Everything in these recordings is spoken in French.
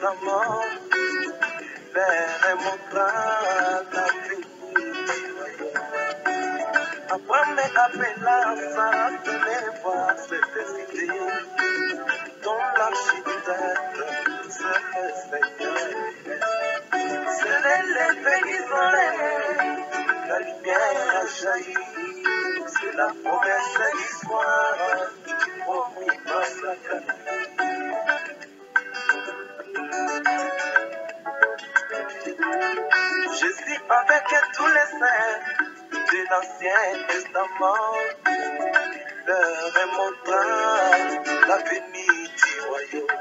Testament, vers montra la vie. Abraham appela Sarah, venez voir cette cité, dont l'architecte, c'est le Seigneur. C'est l'effet du soleil, la lumière a jailli, c'est la promesse du soir, promis par Zacharie. Jésus avec tous les saints de l'Ancien Testament leur montra l'avenir du royaume.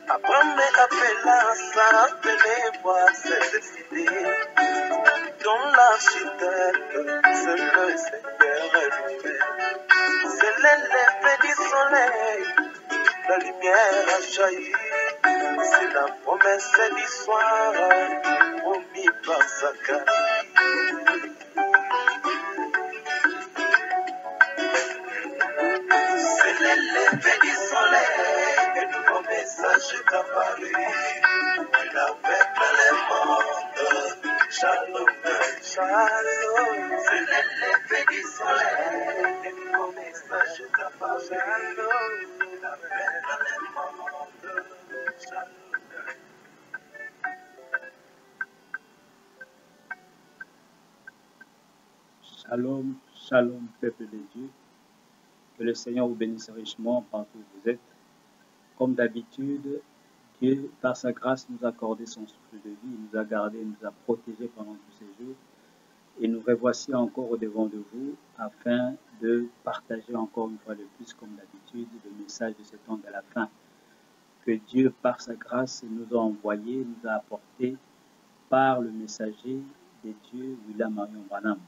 Abraham appela Sarah, venez voir cette cité, dont l'architecte, c'est le Seigneur lui-même. C'est l'effet du soleil, la lumière a jailli, c'est la promesse du soir, promis par Zacharie. C'est l'effet du soleil, un nouveau message est apparu, il avec le monde, shalom, shalom. C'est l'effet du soleil, un nouveau message est apparu, il avec le monde, shalom. Shalom, shalom, peuple de Dieu. Que le Seigneur vous bénisse richement partout où vous êtes. Comme d'habitude, Dieu, par sa grâce, nous a accordé son souffle de vie, il nous a gardés, nous a protégés pendant tous ces jours. Et nous revoici encore au devant de vous afin de partager encore une fois de plus, comme d'habitude, le message de ce temps de la fin. Que Dieu, par sa grâce, nous a envoyé, nous a apporté par le messager de Dieu, William Marion Branham.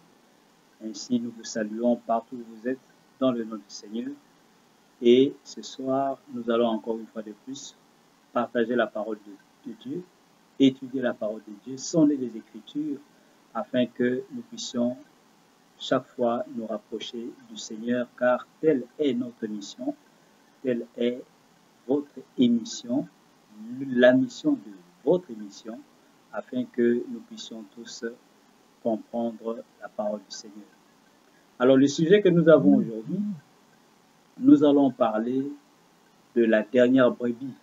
Ainsi, nous vous saluons partout où vous êtes, dans le nom du Seigneur. Et ce soir, nous allons encore une fois de plus partager la parole de Dieu, étudier la parole de Dieu, sonder les Écritures, afin que nous puissions chaque fois nous rapprocher du Seigneur, car telle est notre mission, telle est votre émission, la mission de votre émission, afin que nous puissions tous comprendre la parole du Seigneur. Alors, le sujet que nous avons aujourd'hui, nous allons parler de la dernière brebis.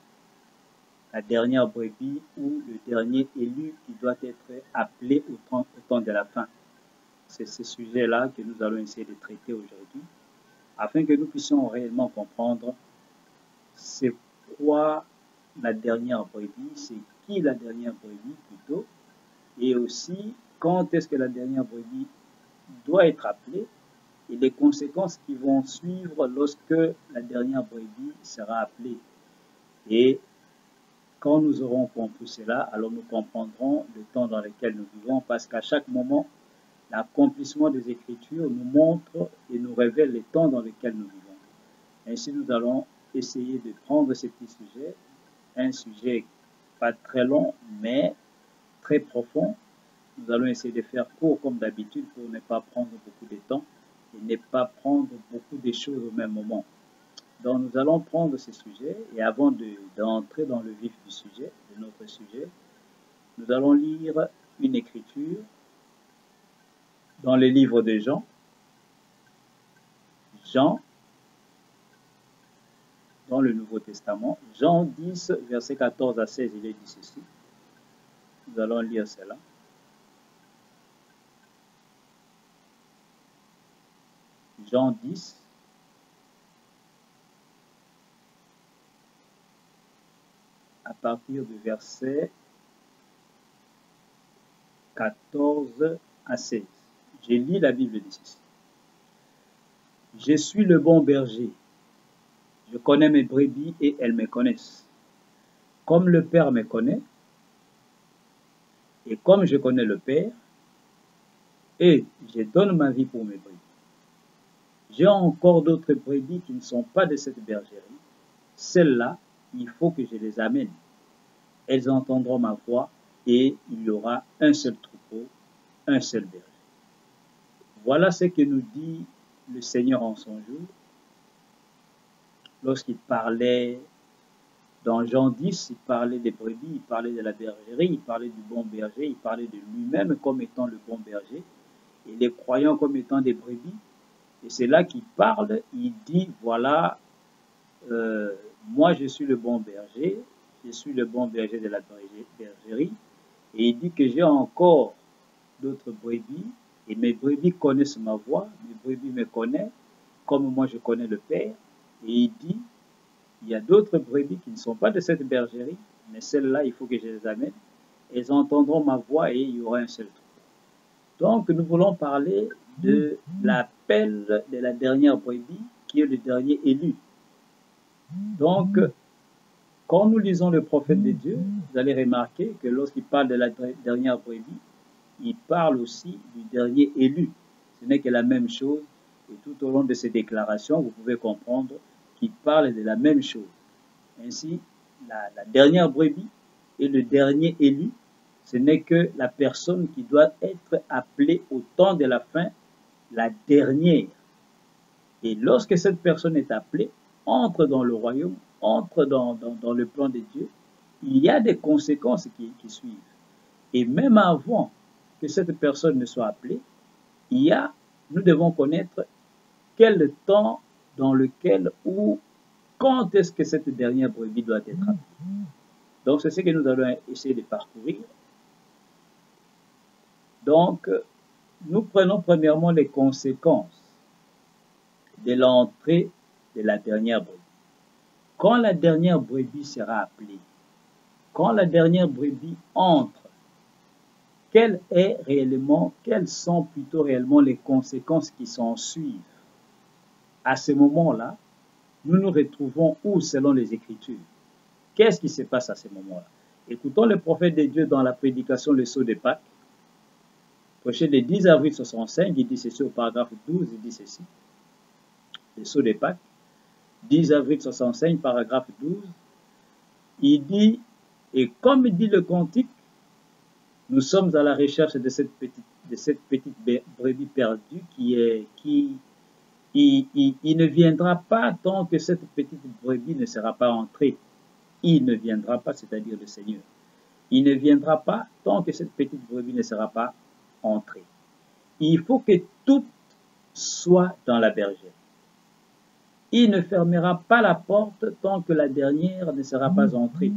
La dernière brebis ou le dernier élu qui doit être appelé au temps de la fin. C'est ce sujet-là que nous allons essayer de traiter aujourd'hui, afin que nous puissions réellement comprendre c'est quoi la dernière brebis, c'est qui la dernière brebis plutôt, et aussi quand est-ce que la dernière brebis doit être appelée, et les conséquences qui vont suivre lorsque la dernière brebis sera appelée. Et quand nous aurons compris cela, alors nous comprendrons le temps dans lequel nous vivons, parce qu'à chaque moment, l'accomplissement des Écritures nous montre et nous révèle le temps dans lequel nous vivons. Ainsi, nous allons essayer de prendre ce petit sujet, un sujet pas très long, mais très profond. Nous allons essayer de faire court comme d'habitude pour ne pas prendre beaucoup de temps et ne pas prendre beaucoup de choses au même moment. Donc nous allons prendre ce sujet et avant d'entrer dans le vif du sujet, de notre sujet, nous allons lire une écriture dans le livre de Jean. Jean, dans le Nouveau Testament, Jean 10, verset 14 à 16, il est dit ceci. Nous allons lire cela. Jean 10, à partir du verset 14 à 16. Je lis la Bible d'ici. Je suis le bon berger. Je connais mes brebis et elles me connaissent. Comme le Père me connaît, et comme je connais le Père, et je donne ma vie pour mes brebis. J'ai encore d'autres brebis qui ne sont pas de cette bergerie. Celles-là, il faut que je les amène. Elles entendront ma voix et il y aura un seul troupeau, un seul berger. Voilà ce que nous dit le Seigneur en son jour, lorsqu'il parlait Dans Jean 10, il parlait des brebis, il parlait de la bergerie, il parlait du bon berger, il parlait de lui-même comme étant le bon berger, et les croyants comme étant des brebis. Et c'est là qu'il parle, il dit, voilà, moi je suis le bon berger, je suis le bon berger de la bergerie, et il dit que j'ai encore d'autres brebis, et mes brebis connaissent ma voix, mes brebis me connaissent, comme moi je connais le Père, et il dit, il y a d'autres brebis qui ne sont pas de cette bergerie, mais celles-là, il faut que je les amène. Elles entendront ma voix et il y aura un seul troupeau. Donc, nous voulons parler de l'appel de la dernière brebis, qui est le dernier élu. Donc, quand nous lisons le prophète de Dieu, vous allez remarquer que lorsqu'il parle de la dernière brebis, il parle aussi du dernier élu. Ce n'est que la même chose. Et tout au long de ces déclarations, vous pouvez comprendre qu'il parle de la même chose. Ainsi, la dernière brebis et le dernier élu, ce n'est que la personne qui doit être appelée au temps de la fin, la dernière. Et lorsque cette personne est appelée, entre dans le royaume, entre dans le plan de Dieu, il y a des conséquences qui suivent. Et même avant que cette personne ne soit appelée, nous devons connaître quel temps dans lequel ou quand est-ce que cette dernière brebis doit être appelée. Donc, c'est ce que nous allons essayer de parcourir. Donc, nous prenons premièrement les conséquences de l'entrée de la dernière brebis. Quand la dernière brebis sera appelée, quand la dernière brebis entre, quelles sont plutôt réellement les conséquences qui s'en suivent? À ce moment-là, nous nous retrouvons où selon les Écritures? Qu'est-ce qui se passe à ce moment-là? Écoutons le prophète de Dieu dans la prédication Le Sceau de Pâques, prêché le 10 avril 65, il dit ceci au paragraphe 12, il dit ceci. Le Sceau de Pâques, 10 avril 65, paragraphe 12, il dit, et comme dit le cantique, nous sommes à la recherche de cette petite brebis perdue il ne viendra pas tant que cette petite brebis ne sera pas entrée. Il ne viendra pas, c'est-à-dire le Seigneur. Il ne viendra pas tant que cette petite brebis ne sera pas entrée. Il faut que tout soit dans la bergère. Il ne fermera pas la porte tant que la dernière ne sera pas entrée.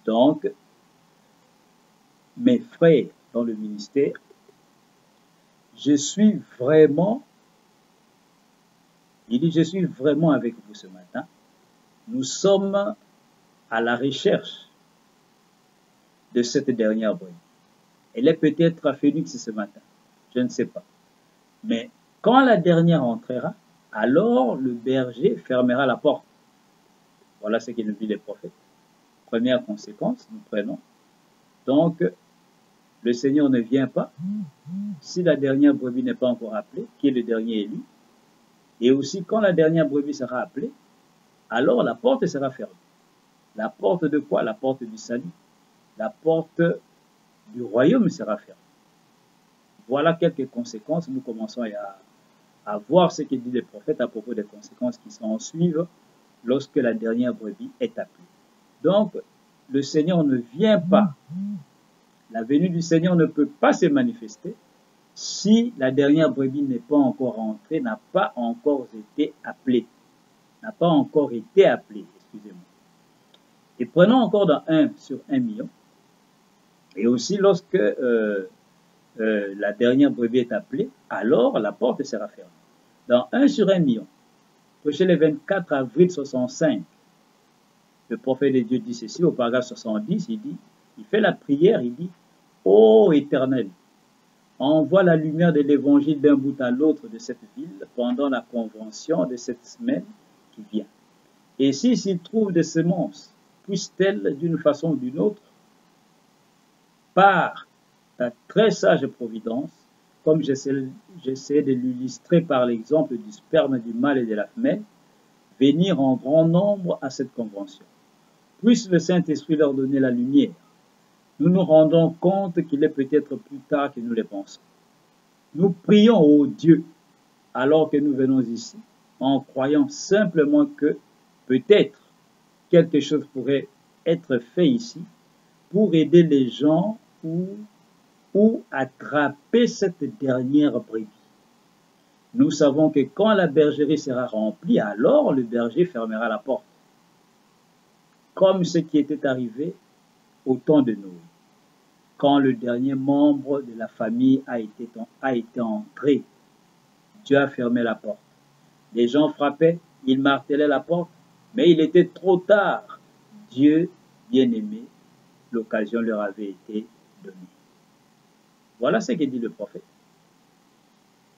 Donc, mes frères dans le ministère, je suis vraiment avec vous ce matin. Nous sommes à la recherche de cette dernière brebis. Elle est peut-être à Phoenix ce matin, je ne sais pas. Mais quand la dernière entrera, alors le berger fermera la porte. Voilà ce que nous dit les prophètes. Première conséquence, nous prenons. Donc, le Seigneur ne vient pas si la dernière brebis n'est pas encore appelée, qui est le dernier élu. Et aussi, quand la dernière brebis sera appelée, alors la porte sera fermée. La porte de quoi? La porte du salut. La porte du royaume sera fermée. Voilà quelques conséquences. Nous commençons à voir ce que dit le prophète à propos des conséquences qui s'en suivent lorsque la dernière brebis est appelée. Donc, le Seigneur ne vient pas. La venue du Seigneur ne peut pas se manifester si la dernière brebis n'est pas encore entrée, n'a pas encore été appelée. N'a pas encore été appelée, excusez-moi. Et prenons encore dans 1 sur 1 million. Et aussi lorsque la dernière brebis est appelée, alors la porte sera fermée. Dans 1 sur 1 million, prêché le 24 avril 65, le prophète de Dieu dit ceci au paragraphe 70, il fait la prière, il dit, ô Éternel, envoie la lumière de l'évangile d'un bout à l'autre de cette ville pendant la convention de cette semaine qui vient. Et s'il trouve des semences, puissent-elles d'une façon ou d'une autre, par ta très sage providence, comme j'essaie de l'illustrer par l'exemple du sperme du mâle et de la femelle, venir en grand nombre à cette convention. Puisse le Saint-Esprit leur donner la lumière. Nous nous rendons compte qu'il est peut-être plus tard que nous le pensons. Nous prions au Dieu alors que nous venons ici, en croyant simplement que peut-être quelque chose pourrait être fait ici pour aider les gens ou attraper cette dernière brebis. Nous savons que quand la bergerie sera remplie, alors le berger fermera la porte, comme ce qui était arrivé au temps de Noé, quand le dernier membre de la famille a été entré. Dieu a fermé la porte. Les gens frappaient, ils martellaient la porte, mais il était trop tard. Dieu, bien-aimé, l'occasion leur avait été donnée. Voilà ce que dit le prophète.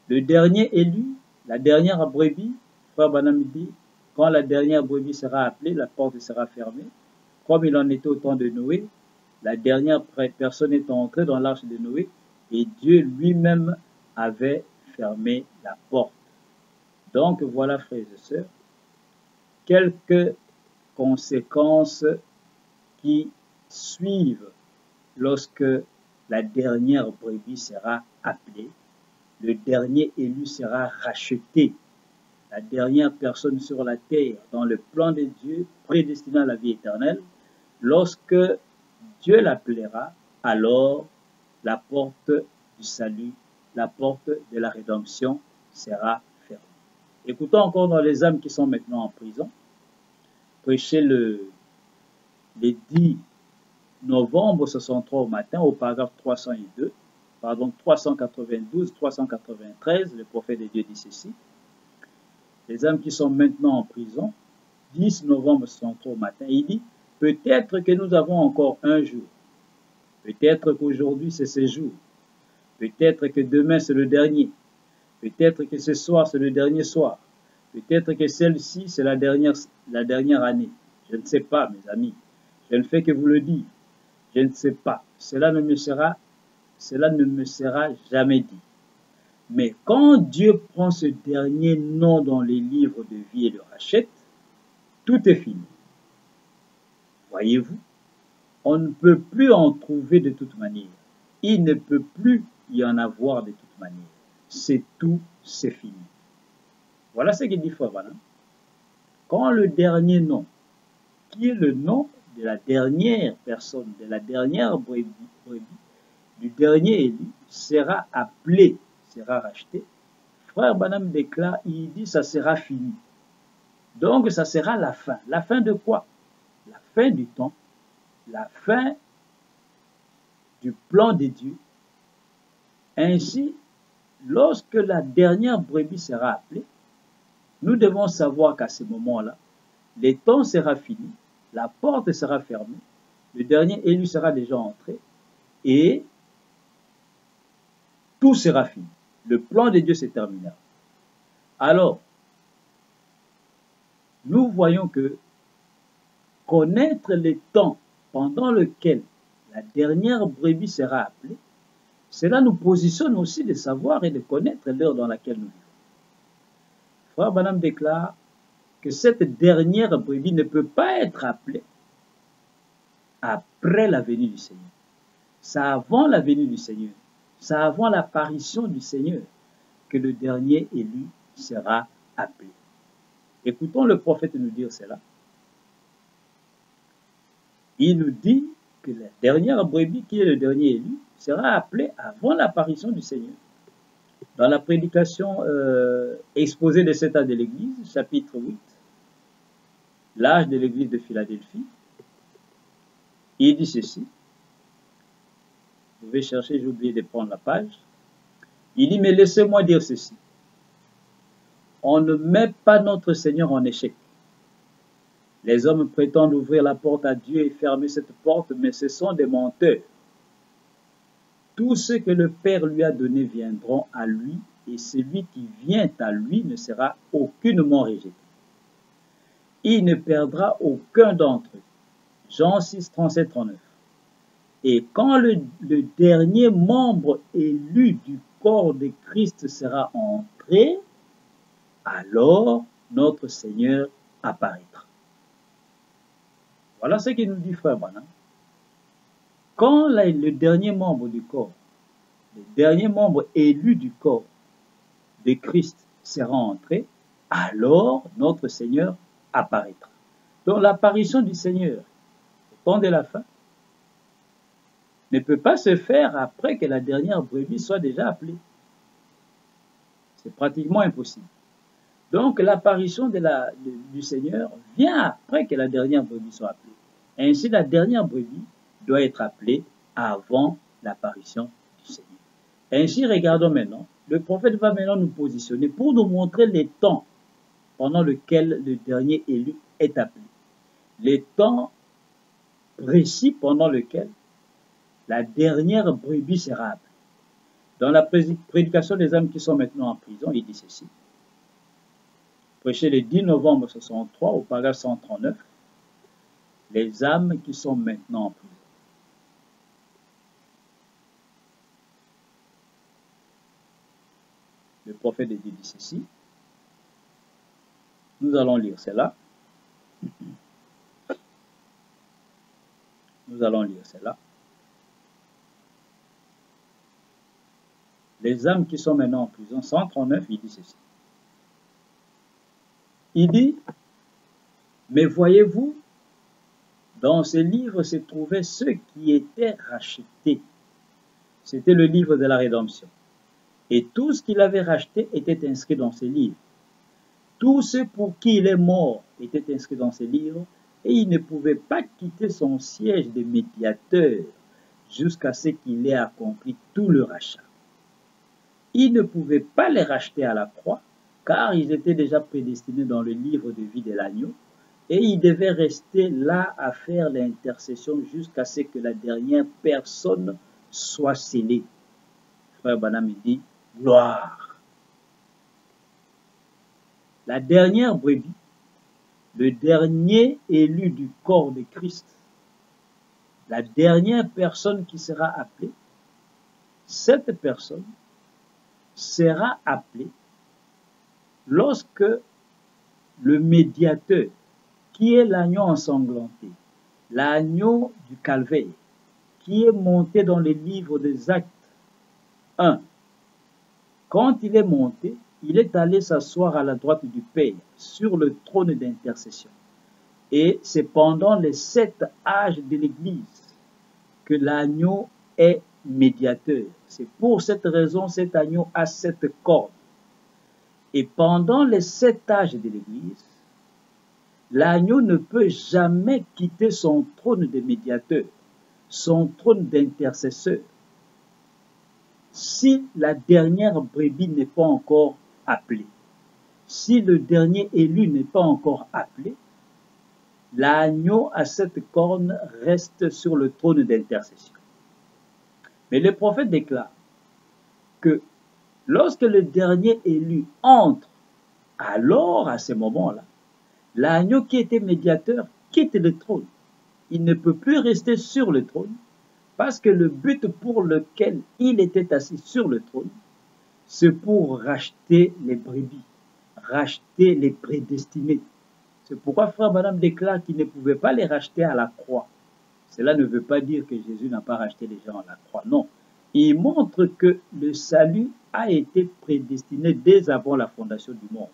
Le dernier élu, la dernière brebis, frère Branham dit, quand la dernière brebis sera appelée, la porte sera fermée. Comme il en était au temps de Noé, la dernière personne est entrée dans l'arche de Noé et Dieu lui-même avait fermé la porte. Donc voilà, frères et sœurs, quelques conséquences qui suivent lorsque la dernière brebis sera appelée, le dernier élu sera racheté, la dernière personne sur la terre dans le plan de Dieu prédestiné à la vie éternelle. Lorsque Dieu l'appellera, alors la porte du salut, la porte de la rédemption sera fermée. Écoutons encore dans les âmes qui sont maintenant en prison, prêcher le 10 novembre 63 au matin, au paragraphe 302, pardon, 392, 393, le prophète de Dieu dit ceci. Les âmes qui sont maintenant en prison, 10 novembre 63 au matin, il dit, peut-être que nous avons encore un jour, peut-être qu'aujourd'hui c'est ce jour, peut-être que demain c'est le dernier, peut-être que ce soir c'est le dernier soir, peut-être que celle-ci c'est la dernière année. Je ne sais pas, mes amis, je ne fais que vous le dire. Je ne sais pas, cela ne me sera jamais dit. Mais quand Dieu prend ce dernier nom dans les livres de vie et le rachète, tout est fini. Voyez-vous, on ne peut plus en trouver de toute manière. Il ne peut plus y en avoir de toute manière. C'est tout, c'est fini. Voilà ce qu'il dit Frère Branham. Quand le dernier nom, qui est le nom de la dernière personne, de la dernière brebis, du dernier élu, sera appelé, sera racheté, Frère Branham déclare, il dit, ça sera fini. Donc, ça sera la fin. La fin de quoi? La fin du temps, la fin du plan de Dieu. Ainsi, lorsque la dernière brebis sera appelée, nous devons savoir qu'à ce moment-là, le temps sera fini, la porte sera fermée, le dernier élu sera déjà entré et tout sera fini. Le plan de Dieu se terminera. Alors, nous voyons que connaître le temps pendant lequel la dernière brebis sera appelée, cela nous positionne aussi de savoir et de connaître l'heure dans laquelle nous vivons. Frère Branham déclare que cette dernière brebis ne peut pas être appelée après la venue du Seigneur. C'est avant la venue du Seigneur, c'est avant l'apparition du Seigneur que le dernier élu sera appelé. Écoutons le prophète nous dire cela. Il nous dit que la dernière brebis, qui est le dernier élu, sera appelée avant l'apparition du Seigneur. Dans la prédication exposée de cet âge de l'Église, chapitre 8, l'âge de l'Église de Philadelphie, il dit ceci. Vous pouvez chercher, j'ai oublié de prendre la page. Il dit, mais laissez-moi dire ceci. On ne met pas notre Seigneur en échec. Les hommes prétendent ouvrir la porte à Dieu et fermer cette porte, mais ce sont des menteurs. Tout ce que le Père lui a donné viendront à lui, et celui qui vient à lui ne sera aucunement rejeté. Il ne perdra aucun d'entre eux. Jean 6, 37, 39. Et quand le dernier membre élu du corps de Christ sera entré, alors notre Seigneur apparaîtra. Voilà ce qu'il nous dit Frère Branham. Quand le dernier membre du corps, le dernier membre élu du corps de Christ sera entré, alors notre Seigneur apparaîtra. Donc l'apparition du Seigneur au temps de la fin ne peut pas se faire après que la dernière brebis soit déjà appelée. C'est pratiquement impossible. Donc l'apparition du Seigneur vient après que la dernière brebis soit appelée. Ainsi, la dernière brebis doit être appelée avant l'apparition du Seigneur. Ainsi, regardons maintenant, le prophète va maintenant nous positionner pour nous montrer les temps pendant lesquels le dernier élu est appelé. Les temps précis pendant lesquels la dernière brebis sera appelée. Dans la prédication des âmes qui sont maintenant en prison, il dit ceci. Prêché le 10 novembre 63 au paragraphe 139, les âmes qui sont maintenant en prison. Le prophète dit ceci. Nous allons lire cela. Nous allons lire cela. Les âmes qui sont maintenant en prison, 139, il dit ceci. Il dit, mais voyez-vous, dans ce livre se trouvaient ceux qui étaient rachetés. C'était le livre de la rédemption. Et tout ce qu'il avait racheté était inscrit dans ce livre. Tous ceux pour qui il est mort étaient inscrits dans ce livre, et il ne pouvait pas quitter son siège de médiateur jusqu'à ce qu'il ait accompli tout le rachat. Il ne pouvait pas les racheter à la croix, car ils étaient déjà prédestinés dans le livre de vie de l'agneau, et ils devaient rester là à faire l'intercession jusqu'à ce que la dernière personne soit scellée. Frère Branham dit, gloire. La dernière brebis, le dernier élu du corps de Christ, la dernière personne qui sera appelée, cette personne sera appelée lorsque le médiateur, qui est l'agneau ensanglanté, l'agneau du calvaire, qui est monté dans les livres des Actes 1, quand il est monté, il est allé s'asseoir à la droite du Père, sur le trône d'intercession. Et c'est pendant les 7 âges de l'Église que l'agneau est médiateur. C'est pour cette raison cet agneau a 7 cornes. Et pendant les 7 âges de l'Église, l'agneau ne peut jamais quitter son trône de médiateur, son trône d'intercesseur, si la dernière brebis n'est pas encore appelée. Si le dernier élu n'est pas encore appelé, l'agneau à 7 cornes reste sur le trône d'intercession. Mais le prophète déclare que lorsque le dernier élu entre, alors à ce moment-là, l'agneau qui était médiateur quitte le trône. Il ne peut plus rester sur le trône parce que le but pour lequel il était assis sur le trône, c'est pour racheter les brebis, racheter les prédestinés. C'est pourquoi frère Branham déclare qu'il ne pouvait pas les racheter à la croix. Cela ne veut pas dire que Jésus n'a pas racheté les gens à la croix, non. Il montre que le salut a été prédestiné dès avant la fondation du monde.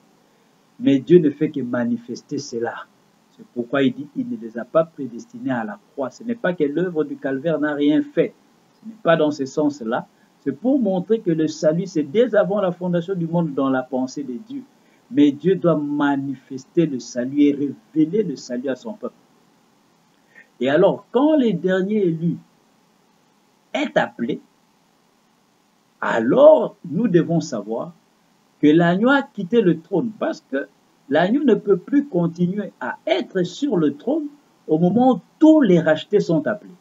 Mais Dieu ne fait que manifester cela. C'est pourquoi il dit qu'il ne les a pas prédestinés à la croix. Ce n'est pas que l'œuvre du calvaire n'a rien fait. Ce n'est pas dans ce sens-là. C'est pour montrer que le salut, c'est dès avant la fondation du monde dans la pensée de Dieu. Mais Dieu doit manifester le salut et révéler le salut à son peuple. Et alors, quand le dernier élu est appelé, alors nous devons savoir que l'agneau a quitté le trône parce que l'agneau ne peut plus continuer à être sur le trône au moment où tous les rachetés sont appelés.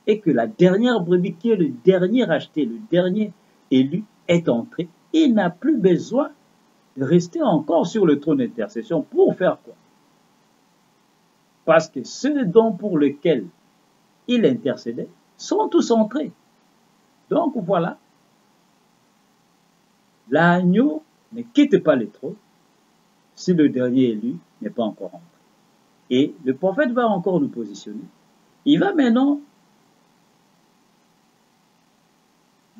Et que la dernière brebis qui est le dernier racheté, le dernier élu est entré, il n'a plus besoin de rester encore sur le trône d'intercession pour faire quoi? Parce que ceux dont pour lesquels il intercédait sont tous entrés. Donc voilà, l'agneau ne quitte pas le trône si le dernier élu n'est pas encore entré. Et le prophète va encore nous positionner. Il va maintenant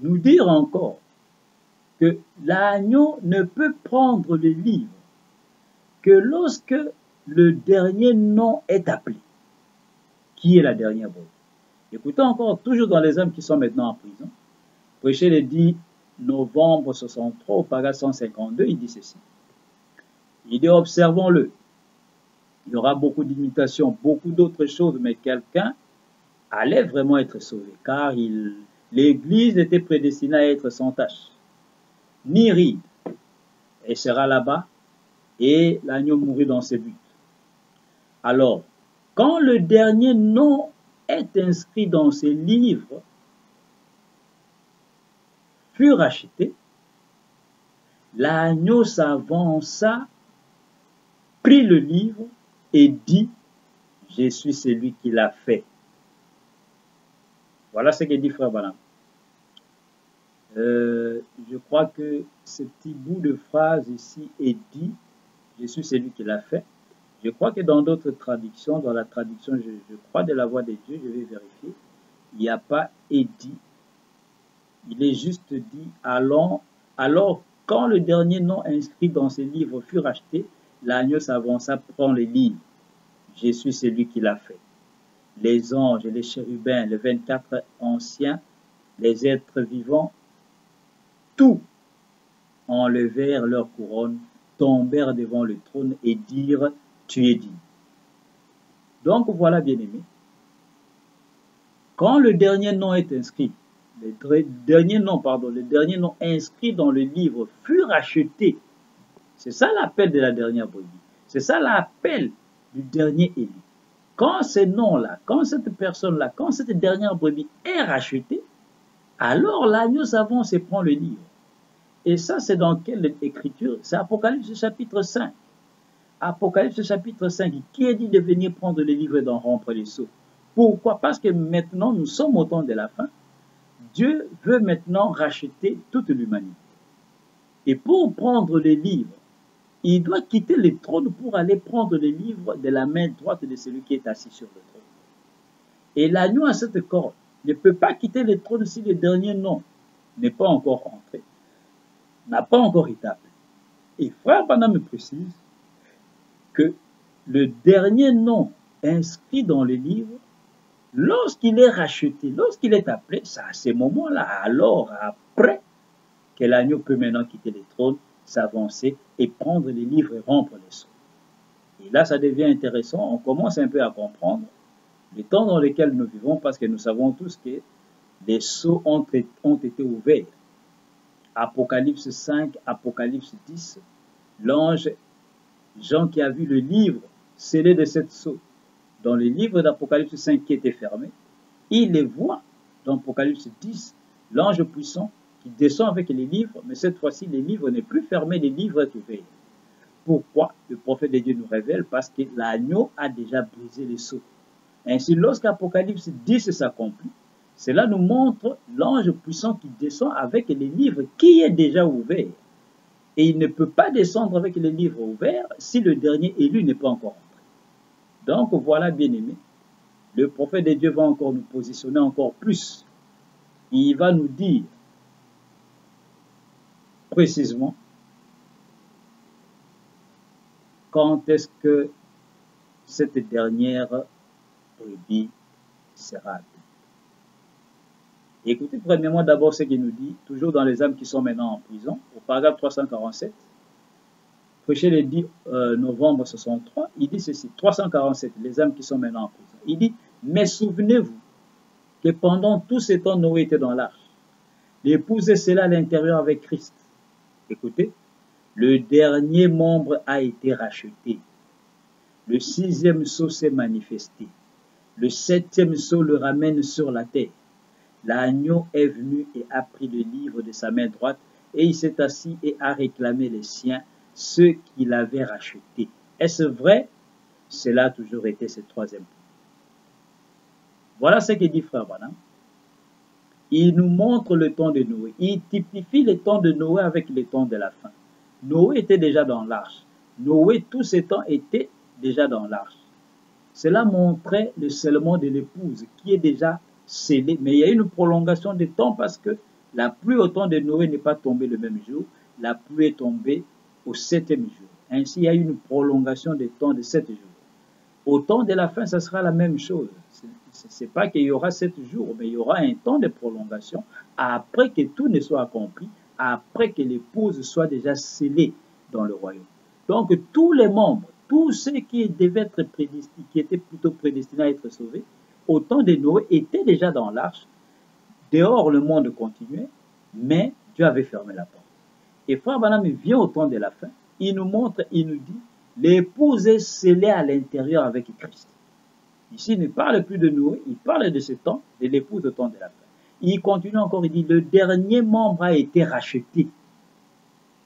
nous dire encore que l'agneau ne peut prendre le livre que lorsque le dernier nom est appelé. Qui est la dernière brebis? Écoutez encore, toujours dans les hommes qui sont maintenant en prison. Prêcher le 10 novembre 63 au paragraphe 152, il dit ceci. Il dit, observons-le. Il y aura beaucoup d'imitations, beaucoup d'autres choses, mais quelqu'un allait vraiment être sauvé, car l'Église était prédestinée à être sans tache, ni ride. Elle sera là-bas, et l'agneau mourut dans ses buts. Alors, quand le dernier nom est inscrit dans ces livres, fut racheté, l'agneau s'avança, prit le livre et dit, je suis celui qui l'a fait. Voilà ce que dit Frère Branham. Je crois que ce petit bout de phrase ici est dit, je suis celui qui l'a fait. Je crois que dans d'autres traductions, dans la traduction, je crois de la voix de Dieu, je vais vérifier, il n'y a pas est dit. Il est juste dit, alors quand le dernier nom inscrit dans ces livres fut racheté, l'agneau s'avança, prend les livres. Je suis celui qui l'a fait. Les anges et les chérubins, les 24 anciens, les êtres vivants, tous enlevèrent leur couronne, tombèrent devant le trône et dirent, tu es digne. Donc voilà, bien-aimés, quand le dernier nom est inscrit, le dernier nom inscrit dans le livre fut racheté, c'est ça l'appel de la dernière brebis, c'est ça l'appel du dernier élu. Quand ce nom-là, quand cette personne-là, quand cette dernière brebis est rachetée, alors l'agneau s'avance et prend le livre. Et ça, c'est dans quelle écriture? C'est Apocalypse chapitre 5. Apocalypse chapitre 5, qui est dit de venir prendre le livre et d'en rompre les sceaux? Pourquoi? Parce que maintenant, nous sommes au temps de la fin. Dieu veut maintenant racheter toute l'humanité. Et pour prendre les livres, il doit quitter le trône pour aller prendre les livres de la main droite de celui qui est assis sur le trône. Et l'agneau à cette corde ne peut pas quitter le trône si le dernier nom n'est pas encore entré, n'a pas encore été appelé. Et Frère Branham me précise que le dernier nom inscrit dans le livre, lorsqu'il est racheté, lorsqu'il est appelé, c'est à ce moment-là, alors après, que l'agneau peut maintenant quitter le trône, s'avancer et prendre les livres et rompre les sceaux. Et là, ça devient intéressant, on commence un peu à comprendre le temps dans lequel nous vivons, parce que nous savons tous que les sceaux ont été ouverts. Apocalypse 5, Apocalypse 10, l'ange Jean qui a vu le livre scellé de cette sceaux, dans le livre d'Apocalypse 5 qui était fermé, il les voit dans Apocalypse 10, l'ange puissant qui descend avec les livres, mais cette fois-ci, les livres n'est plus fermé, les livres sont ouverts. Pourquoi? Le prophète de Dieu nous révèle, parce que l'agneau a déjà brisé les sceaux. Ainsi, lorsqu'Apocalypse 10 s'accomplit, cela nous montre l'ange puissant qui descend avec les livres qui est déjà ouvert. Et il ne peut pas descendre avec les livres ouverts si le dernier élu n'est pas encore entré. Donc voilà, bien-aimés, le prophète de Dieu va encore nous positionner encore plus. Il va nous dire précisément quand est-ce que cette dernière brebis sera appelée. Écoutez premièrement d'abord ce qu'il nous dit, toujours dans les âmes qui sont maintenant en prison, au paragraphe 347, prêché le 10 novembre 63, il dit ceci, 347, les âmes qui sont maintenant en prison. Il dit, mais souvenez-vous que pendant tout ce temps, Noé était dans l'arche. L'épouse est celle à l'intérieur avec Christ. Écoutez, le dernier membre a été racheté. Le 6e sceau s'est manifesté. Le 7e sceau le ramène sur la terre. L'agneau est venu et a pris le livre de sa main droite et il s'est assis et a réclamé les siens, ceux qu'il avait rachetés. Est-ce vrai? Cela a toujours été ce 3e point. Voilà ce que dit Frère Branham. Il nous montre le temps de Noé. Il typifie le temps de Noé avec le temps de la fin. Noé était déjà dans l'arche. Noé, tout ce temps, était déjà dans l'arche. Cela montrait le scellement de l'épouse qui est déjà scellée. Mais il y a une prolongation de temps parce que la pluie au temps de Noé n'est pas tombée le même jour. La pluie est tombée au 7e jour. Ainsi, il y a une prolongation des temps de 7 jours. Au temps de la fin, ça sera la même chose. Ce n'est pas qu'il y aura 7 jours, mais il y aura un temps de prolongation après que tout ne soit accompli, après que l'épouse soit déjà scellée dans le royaume. Donc, tous les membres, tous ceux qui devaient être prédestinés, qui étaient plutôt prédestinés à être sauvés, au temps de Noé, étaient déjà dans l'arche. Dehors, le monde continuait, mais Dieu avait fermé la porte. Et Frère Branham vient au temps de la fin, il nous montre, il nous dit, l'épouse est scellée à l'intérieur avec Christ. Ici, il ne parle plus de Noé, il parle de ce temps, de l'épouse au temps de la fin. Il continue encore, il dit, le dernier membre a été racheté.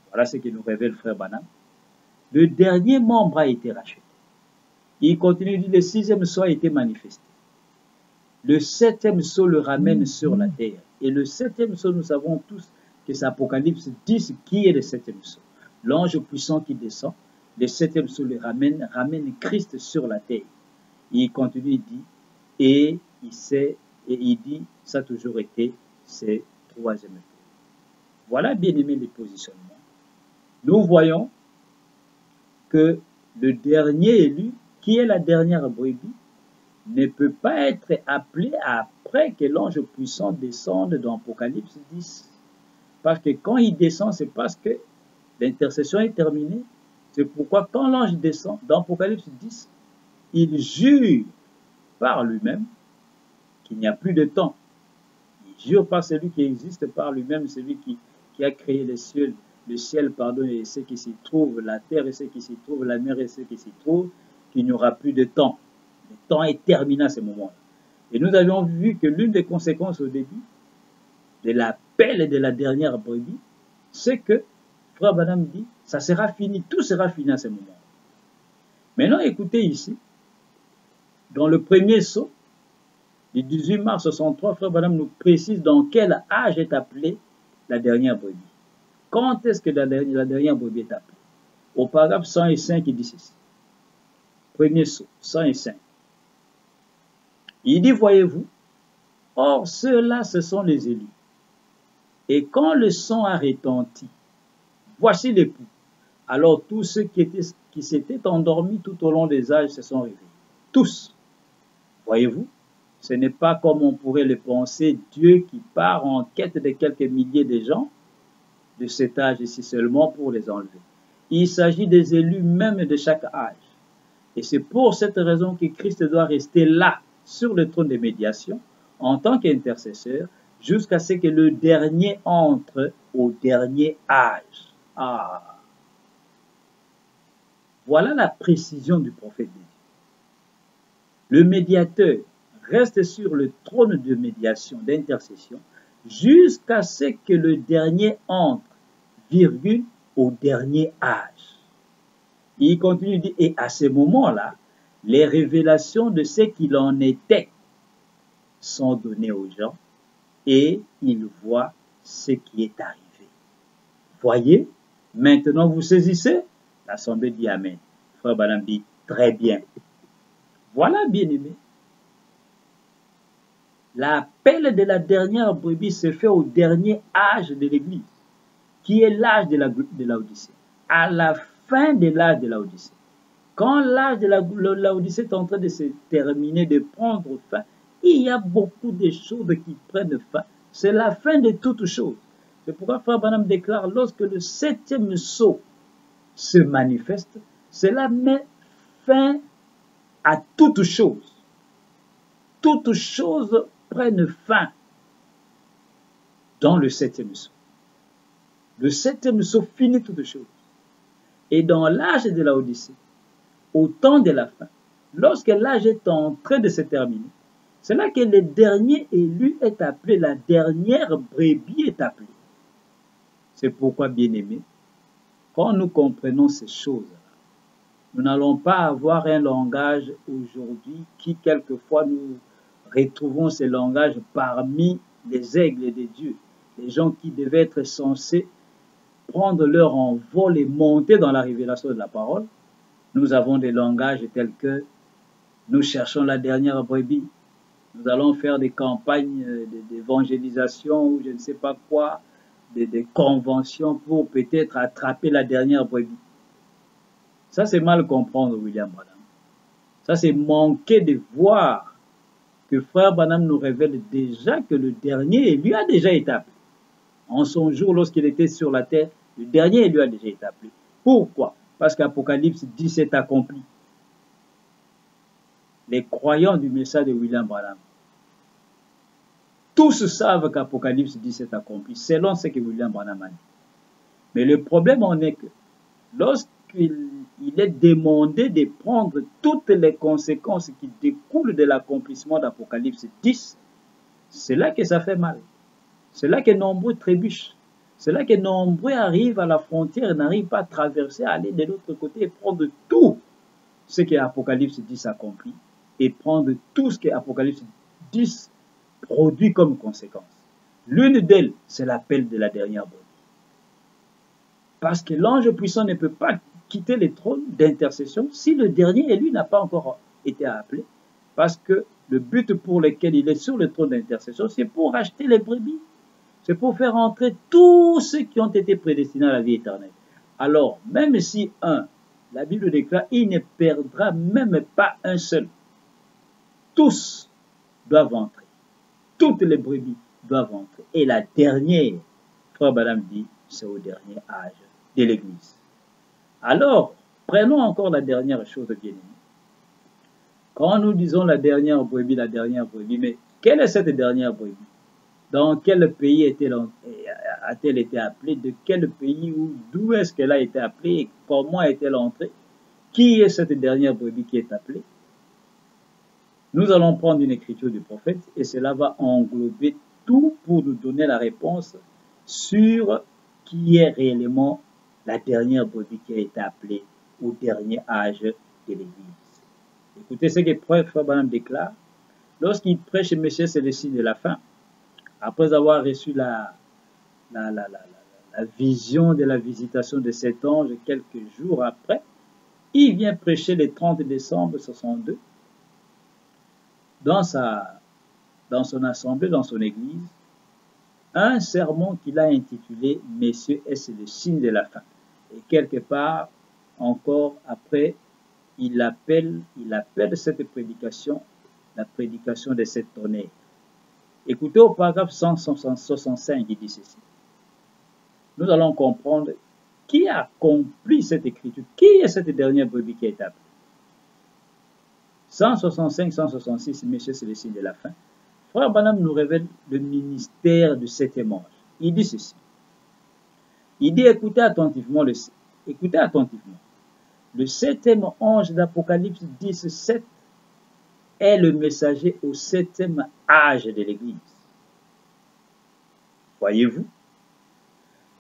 Voilà ce que nous révèle Frère Branham. Le dernier membre a été racheté. Il continue, il dit, le 6e sceau a été manifesté. Le 7e sceau le ramène sur la terre. Et le 7e sceau, nous savons tous que c'est Apocalypse 10 qui est le 7e sceau. L'ange puissant qui descend, le 7e sceau le ramène Christ sur la terre. Il continue, il dit, et il dit, ça a toujours été ce 3e tour. Voilà, bien aimé, les positionnements. Nous voyons que le dernier élu, qui est la dernière brebis, ne peut pas être appelé après que l'ange puissant descende dans Apocalypse 10. Parce que quand il descend, c'est parce que l'intercession est terminée. C'est pourquoi quand l'ange descend, dans Apocalypse 10, il jure par lui-même qu'il n'y a plus de temps. Il jure par celui qui existe par lui-même, celui qui a créé le ciel, et ce qui s'y trouve, la terre et ce qui s'y trouve, la mer et ce qui s'y trouve, qu'il n'y aura plus de temps. Le temps est terminé à ce moment-là. Et nous avions vu que l'une des conséquences au début de l'appel de la dernière brebis, c'est que Frère Branham dit, ça sera fini, tout sera fini à ce moment-là. Maintenant, écoutez ici, dans le premier sceau, du 18 mars 63, Frère Branham nous précise dans quel âge est appelée la dernière brebis. Quand est-ce que la dernière brebis est appelée? Au paragraphe 105, il dit ceci. Premier sceau, 105. Il dit, voyez-vous, or ceux-là, ce sont les élus. Et quand le son a retenti, voici l'époux. Alors tous ceux qui s'étaient endormis tout au long des âges se sont réveillés. Tous. Voyez-vous, ce n'est pas comme on pourrait le penser, Dieu qui part en quête de quelques milliers de gens de cet âge ici seulement pour les enlever. Il s'agit des élus même de chaque âge. Et c'est pour cette raison que Christ doit rester là, sur le trône de médiation, en tant qu'intercesseur, jusqu'à ce que le dernier entre au dernier âge. Ah! Voilà la précision du prophète de Dieu. Le médiateur reste sur le trône de médiation, d'intercession, jusqu'à ce que le dernier entre, virgule, au dernier âge. Il continue de dire, et à ce moment-là, les révélations de ce qu'il en était sont données aux gens et ils voient ce qui est arrivé. Voyez, maintenant vous saisissez? L'Assemblée dit Amen. Frère Branham dit, très bien. Voilà, bien-aimé. L'appel de la dernière brebis se fait au dernier âge de l'Église, qui est l'âge de l'Odyssée. À la fin de l'âge de l'Odyssée. Quand l'âge de l'Odyssée est en train de se terminer, de prendre fin, il y a beaucoup de choses qui prennent fin. C'est la fin de toutes choses. C'est pourquoi Frère Branham déclare, lorsque le 7e sceau se manifeste, cela met fin à toutes choses. Toutes choses prennent fin dans le 7e sceau. Le 7e sceau finit toutes choses. Et dans l'âge de l'Odyssée, au temps de la fin, lorsque l'âge est en train de se terminer, c'est là que le dernier élu est appelé, la dernière brebis est appelée. C'est pourquoi, bien-aimés, quand nous comprenons ces choses-là, nous n'allons pas avoir un langage aujourd'hui qui, quelquefois, nous retrouvons ce langage parmi les aigles de Dieu, les gens qui devaient être censés prendre leur envol et monter dans la révélation de la parole. Nous avons des langages tels que nous cherchons la dernière brebis, nous allons faire des campagnes d'évangélisation ou je ne sais pas quoi, des conventions pour peut-être attraper la dernière brebis. Ça, c'est mal comprendre William Branham. Ça, c'est manquer de voir que frère Branham nous révèle déjà que le dernier élu a déjà été appelé. En son jour, lorsqu'il était sur la terre, le dernier élu a déjà été appelé. Pourquoi? Parce qu'Apocalypse 10 est accompli. Les croyants du message de William Branham, tous savent qu'Apocalypse 10 est accompli, selon ce que William Branham a dit. Mais le problème en est que lorsqu'il est demandé de prendre toutes les conséquences qui découlent de l'accomplissement d'Apocalypse 10, c'est là que ça fait mal. C'est là que nombreux trébuchent. C'est là que nombreux arrivent à la frontière et n'arrivent pas à traverser, à aller de l'autre côté et prendre tout ce que Apocalypse 10 accomplit et prendre tout ce que Apocalypse 10 produit comme conséquence. L'une d'elles, c'est l'appel de la dernière brebis. Parce que l'ange puissant ne peut pas quitter le trône d'intercession si le dernier élu n'a pas encore été appelé. Parce que le but pour lequel il est sur le trône d'intercession, c'est pour racheter les brebis. C'est pour faire entrer tous ceux qui ont été prédestinés à la vie éternelle. Alors, même si la Bible déclare, il ne perdra même pas un seul. Tous doivent entrer. Toutes les brebis doivent entrer. Et la dernière, frère Branham dit, c'est au dernier âge de l'Église. Alors, prenons encore la dernière chose, bien-aimée. Quand nous disons la dernière brebis, mais quelle est cette dernière brebis? Dans quel pays a-t-elle été appelée? De quel pays ou d'où est-ce qu'elle a été appelée? Et comment est-elle entrée? Qui est cette dernière brebis qui est appelée? Nous allons prendre une écriture du prophète et cela va englober tout pour nous donner la réponse sur qui est réellement la dernière brebis qui a été appelée au dernier âge de l'Église. Écoutez ce que Frère Branham déclare. Lorsqu'il prêche Messieurs, c'est le signe de la fin. Après avoir reçu la vision de la visitation de cet ange quelques jours après, il vient prêcher le 30 décembre 62 dans son assemblée, dans son église, un sermon qu'il a intitulé « Messieurs, est-ce le signe de la fin ?» Et quelque part, encore après, il appelle cette prédication la prédication de cet tonnerre. Écoutez au paragraphe 165, il dit ceci. Nous allons comprendre qui a accompli cette écriture, qui est cette dernière brebis qui est appelée. 165, 166, messieurs, c'est le signe de la fin. Frère Branham nous révèle le ministère du septième ange. Il dit ceci. Il dit, écoutez attentivement. Le septième ange d'Apocalypse 10, 7 est le messager au septième âge de l'Église. Voyez-vous?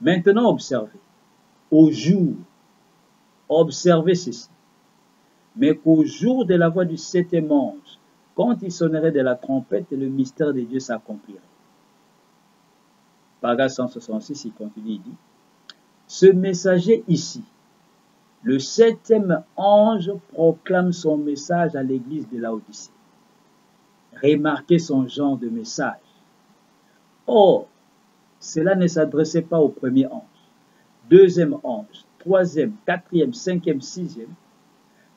Maintenant, observez. Observez ceci. Mais qu'au jour de la voix du septième ange, quand il sonnerait de la trompette, le mystère de Dieu s'accomplirait. Paragraphe 166, il continue, il dit, ce messager ici, le septième ange proclame son message à l'église de Laodicée. Remarquez son genre de message. Or, cela ne s'adressait pas au premier ange, deuxième ange, troisième, quatrième, cinquième, sixième,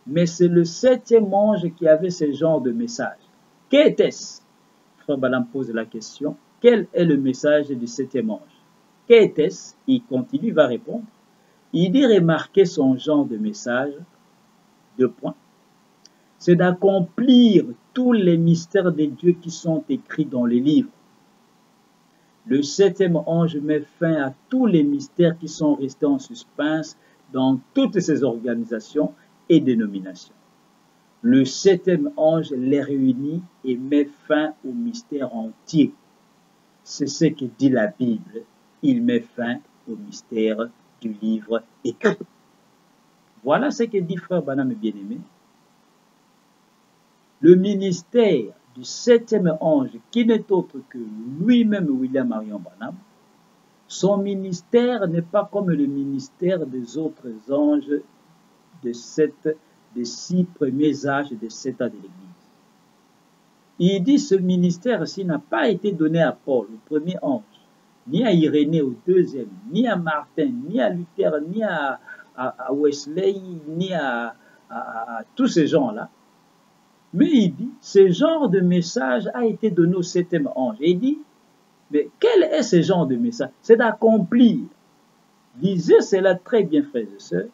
mais c'est le septième ange qui avait ce genre de message. Qu'était-ce? Frère Branham pose la question. Quel est le message du septième ange? Qu'était-ce? Il continue, il va répondre. Il dit remarquer son genre de message. Deux points. C'est d'accomplir tous les mystères de Dieu qui sont écrits dans les livres. Le septième ange met fin à tous les mystères qui sont restés en suspense dans toutes ces organisations et dénominations. Le septième ange les réunit et met fin au mystère entier. C'est ce que dit la Bible. Il met fin au mystère du livre écrit. Voilà ce que dit frère Branham bien-aimé. Le ministère du septième ange, qui n'est autre que lui-même William Marion Branham, son ministère n'est pas comme le ministère des autres anges des 6 premiers âges des 7 ans de l'Église. Il dit ce ministère-ci n'a pas été donné à Paul, le premier ange, ni à Irénée au deuxième, ni à Martin, ni à Luther, ni à à Wesley, ni à tous ces gens-là. Mais il dit, ce genre de message a été donné au septième ange. Et il dit, mais quel est ce genre de message? C'est d'accomplir. Lisez cela très bien, frères et sœurs.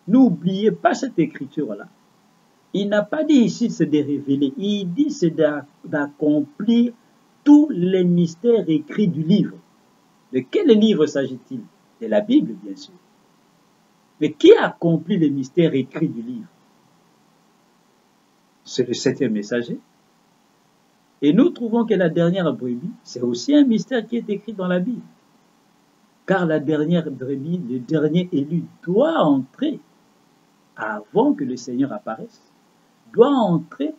N'oubliez pas cette écriture-là. Il n'a pas dit ici c'est de révéler, il dit c'est d'accomplir tous les mystères écrits du livre. De quel livre s'agit-il? De la Bible, bien sûr. Mais qui accomplit les mystères écrits du livre? C'est le septième messager. Et nous trouvons que la dernière brebis, c'est aussi un mystère qui est écrit dans la Bible. Car la dernière brebis, le dernier élu, doit entrer avant que le Seigneur apparaisse, doit entrer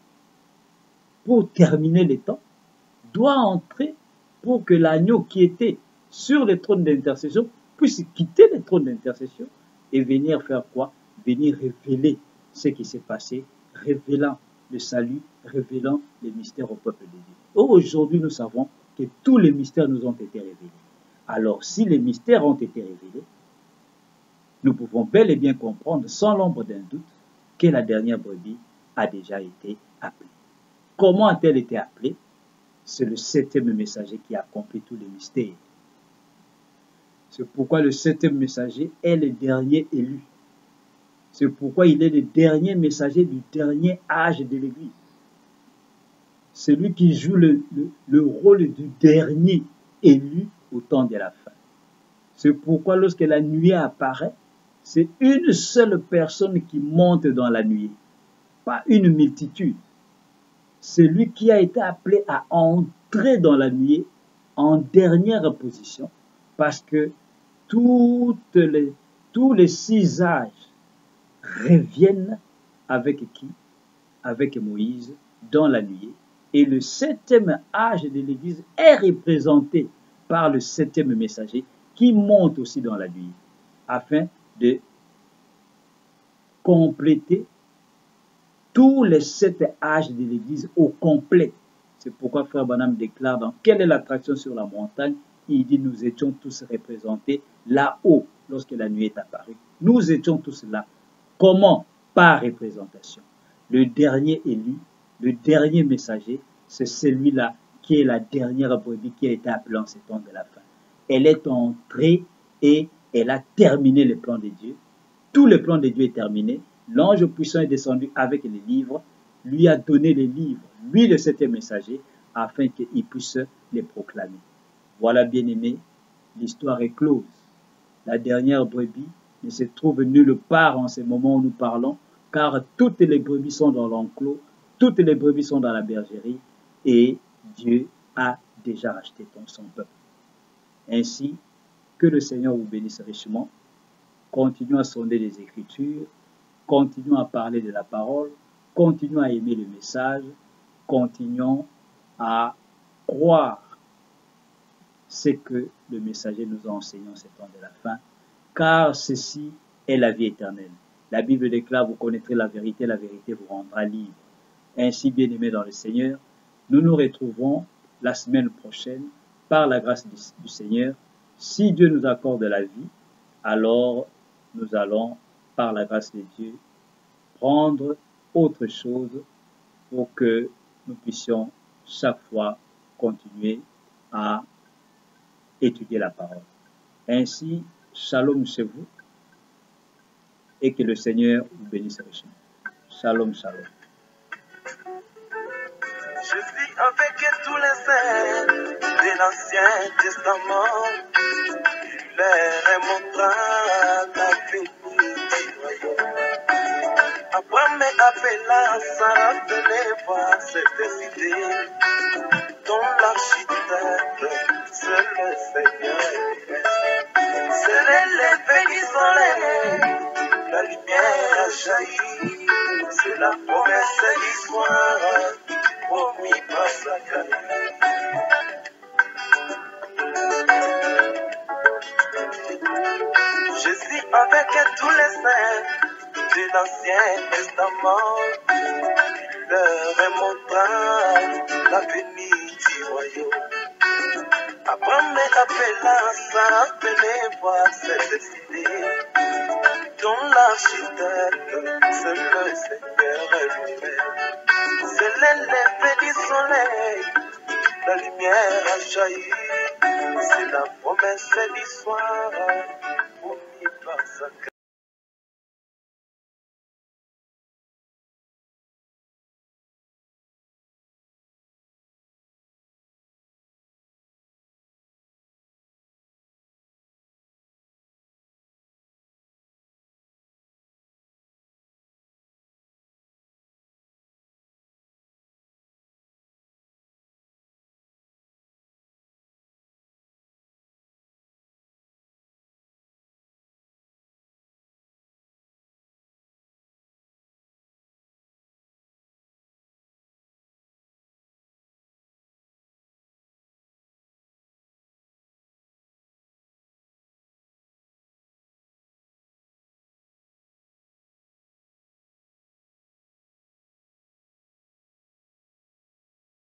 pour terminer les temps, doit entrer pour que l'agneau qui était sur le trône d'intercession puisse quitter le trône d'intercession et venir faire quoi? Venir révéler ce qui s'est passé, révélant le salut, révélant les mystères au peuple de Dieu. Aujourd'hui, nous savons que tous les mystères nous ont été révélés. Alors, si les mystères ont été révélés, nous pouvons bel et bien comprendre, sans l'ombre d'un doute, que la dernière brebis a déjà été appelée. Comment a-t-elle été appelée? C'est le septième messager qui accomplit tous les mystères. C'est pourquoi le septième messager est le dernier élu. C'est pourquoi il est le dernier messager du dernier âge de l'Église. C'est lui qui joue le rôle du dernier élu au temps de la fin. C'est pourquoi lorsque la nuée apparaît, c'est une seule personne qui monte dans la nuée, pas une multitude. C'est lui qui a été appelé à entrer dans la nuée en dernière position, parce que tous les 6 âges reviennent avec qui? Avec Moïse dans la nuée. Et le septième âge de l'Église est représenté par le septième messager qui monte aussi dans la nuée, afin de compléter tous les 7 âges de l'Église au complet. C'est pourquoi Frère Branham déclare dans Quelle est l'attraction sur la montagne? Il dit nous étions tous représentés là-haut lorsque la nuit est apparue. Nous étions tous là. Comment? Par représentation. Le dernier élu, le dernier messager, c'est celui-là qui est la dernière brebis qui a été appelée en ces temps de la fin. Elle est entrée et elle a terminé le plan de Dieu. Tout le plan de Dieu est terminé. L'ange puissant est descendu avec les livres, lui a donné les livres, lui le septième messager, afin qu'il puisse les proclamer. Voilà, bien-aimés, l'histoire est close. La dernière brebis ne se trouve nulle part en ce moment où nous parlons, car toutes les brebis sont dans l'enclos, toutes les brebis sont dans la bergerie, et Dieu a déjà racheté son peuple. Ainsi, que le Seigneur vous bénisse richement. Continuons à sonder les Écritures, continuons à parler de la parole, continuons à aimer le message, continuons à croire ce que le messager nous a enseigné en ces temps de la fin, car ceci est la vie éternelle. La Bible déclare, vous connaîtrez la vérité vous rendra libre. Ainsi, bien-aimés dans le Seigneur, nous nous retrouvons la semaine prochaine, par la grâce du Seigneur. Si Dieu nous accorde la vie, alors nous allons, par la grâce de Dieu, prendre autre chose pour que nous puissions chaque fois continuer à étudier la parole. Ainsi, shalom chez vous et que le Seigneur vous bénisse richement. Shalom, shalom. Je vis avec tous les saints de l'Ancien Testament. Il leur montra la venue du royaume. Abraham appela Sarah, venez voir cette idée dont l'architecte, c'est le Seigneur. C'est le lever du soleil, la lumière a jailli, c'est la promesse du soir, promis par Zacharie. Jésus avec tous les saints de l'Ancien Testament, il leur montra la venue du royaume. Abraham appela Sarah, venez voir cette idée dont l'architecte, c'est le Seigneur lui-même. C'est l'élève du soleil, la lumière a jailli. C'est la promesse du soir, promis par sa